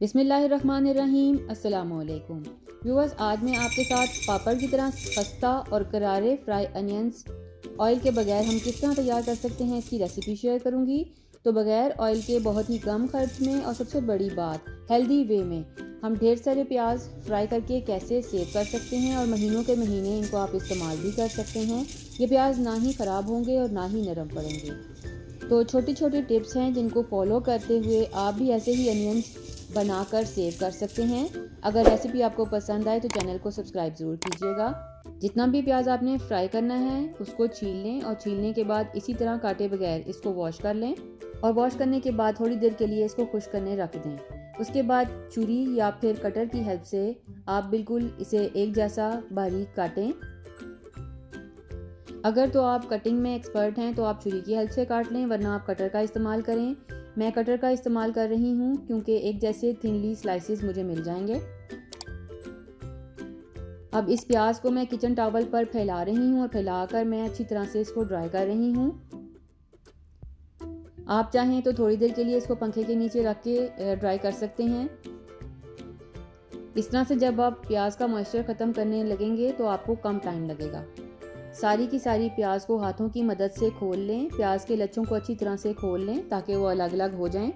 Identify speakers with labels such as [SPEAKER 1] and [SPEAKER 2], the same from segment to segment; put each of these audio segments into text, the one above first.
[SPEAKER 1] बिस्मिल्लाहिर्रहमानिर्रहीम। अस्सलामुअलैकुम व्यूअर्स, आज मैं आपके साथ पापड़ की तरह खस्ता और करारे फ्राई अनियंस ऑयल के बगैर हम किस तरह तैयार कर सकते हैं इसकी रेसिपी शेयर करूंगी। तो बगैर ऑयल के बहुत ही कम खर्च में और सबसे बड़ी बात हेल्दी वे में हम ढेर सारे प्याज फ्राई करके कैसे सेव कर सकते हैं और महीनों के महीने इनको आप इस्तेमाल भी कर सकते हैं। ये प्याज ना ही ख़राब होंगे और ना ही नरम पड़ेंगे। तो छोटी छोटी टिप्स हैं जिनको फॉलो करते हुए आप भी ऐसे ही अनियंस बनाकर सेव कर सकते हैं। अगर रेसिपी आपको पसंद आए तो चैनल को सब्सक्राइब ज़रूर कीजिएगा। जितना भी प्याज आपने फ्राई करना है उसको छील लें और छीलने के बाद इसी तरह काटे बगैर इसको वॉश कर लें और वॉश करने के बाद थोड़ी देर के लिए इसको खुश्क करने रख दें। उसके बाद छुरी या फिर कटर की हेल्प से आप बिल्कुल इसे एक जैसा बारीक काटें। अगर तो आप कटिंग में एक्सपर्ट हैं तो आप छुरी की हेल्प से काट लें, वरना आप कटर का इस्तेमाल करें। मैं कटर का इस्तेमाल कर रही हूँ क्योंकि एक जैसे थिनली स्लाइसेस मुझे मिल जाएंगे। अब इस प्याज को मैं किचन टॉवल पर फैला रही हूँ और फैलाकर मैं अच्छी तरह से इसको ड्राई कर रही हूँ। आप चाहें तो थोड़ी देर के लिए इसको पंखे के नीचे रख के ड्राई कर सकते हैं। इस तरह से जब आप प्याज का मॉइस्चर ख़त्म करने लगेंगे तो आपको कम टाइम लगेगा। सारी की सारी प्याज को हाथों की मदद से खोल लें। प्याज के लच्छों को अच्छी तरह से खोल लें ताकि वो अलग अलग हो जाएं।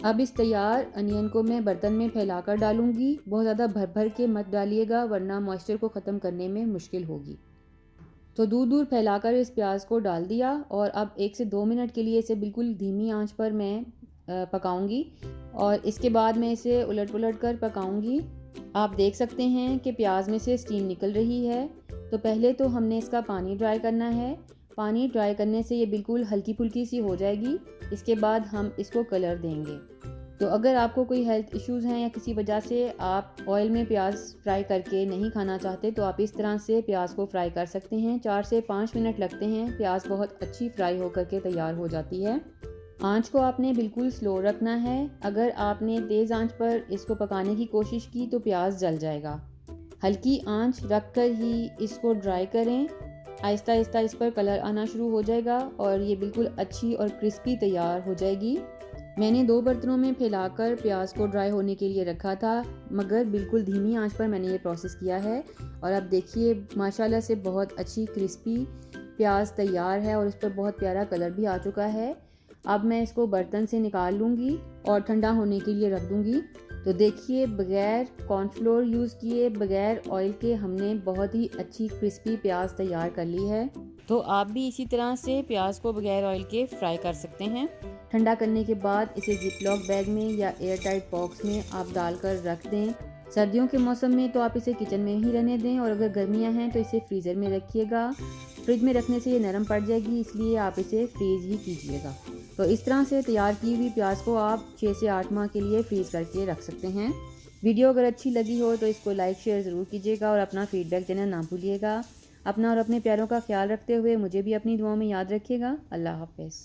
[SPEAKER 1] अब इस तैयार अनियन को मैं बर्तन में फैलाकर डालूंगी। बहुत ज़्यादा भर भर के मत डालिएगा वरना मॉइस्चर को ख़त्म करने में मुश्किल होगी। तो दूर दूर फैलाकर इस प्याज को डाल दिया और अब 1 से 2 मिनट के लिए इसे बिल्कुल धीमी आंच पर मैं पकाऊंगी और इसके बाद मैं इसे उलट पुलट कर पकाऊंगी। आप देख सकते हैं कि प्याज में से स्टीम निकल रही है। तो पहले तो हमने इसका पानी ड्राई करना है। पानी ड्राई करने से ये बिल्कुल हल्की फुल्की सी हो जाएगी। इसके बाद हम इसको कलर देंगे। तो अगर आपको कोई हेल्थ इश्यूज़ हैं या किसी वजह से आप ऑयल में प्याज फ्राई करके नहीं खाना चाहते तो आप इस तरह से प्याज को फ्राई कर सकते हैं। 4 से 5 मिनट लगते हैं। प्याज बहुत अच्छी फ्राई होकर के तैयार हो जाती है। आंच को आपने बिल्कुल स्लो रखना है। अगर आपने तेज़ आंच पर इसको पकाने की कोशिश की तो प्याज जल जाएगा। हल्की आंच रखकर ही इसको ड्राई करें। आहिस्ता आहिस्ता इस पर कलर आना शुरू हो जाएगा और ये बिल्कुल अच्छी और क्रिस्पी तैयार हो जाएगी। मैंने 2 बर्तनों में फैलाकर प्याज को ड्राई होने के लिए रखा था, मगर बिल्कुल धीमी आंच पर मैंने ये प्रोसेस किया है। और अब देखिए माशाल्लाह से बहुत अच्छी क्रिस्पी प्याज तैयार है और इस पर बहुत प्यारा कलर भी आ चुका है। अब मैं इसको बर्तन से निकाल लूँगी और ठंडा होने के लिए रख दूँगी। तो देखिए बगैर कॉर्नफ्लोर यूज़ किए, बगैर ऑयल के हमने बहुत ही अच्छी क्रिस्पी प्याज तैयार कर ली है। तो आप भी इसी तरह से प्याज को बगैर ऑयल के फ्राई कर सकते हैं। ठंडा करने के बाद इसे जिपलॉक बैग में या एयर टाइट बॉक्स में आप डालकर रख दें। सर्दियों के मौसम में तो आप इसे किचन में ही रहने दें और अगर गर्मियां हैं तो इसे फ्रीज़र में रखिएगा। फ्रिज में रखने से ये नरम पड़ जाएगी, इसलिए आप इसे फ्रीज़ ही कीजिएगा। तो इस तरह से तैयार की हुई प्याज को आप 6 से 8 माह के लिए फ्रीज़ करके रख सकते हैं। वीडियो अगर अच्छी लगी हो तो इसको लाइक शेयर ज़रूर कीजिएगा और अपना फीडबैक देना ना भूलिएगा। अपना और अपने प्यारों का ख्याल रखते हुए मुझे भी अपनी दुआओं में याद रखिएगा। अल्लाह हाफ़िज़।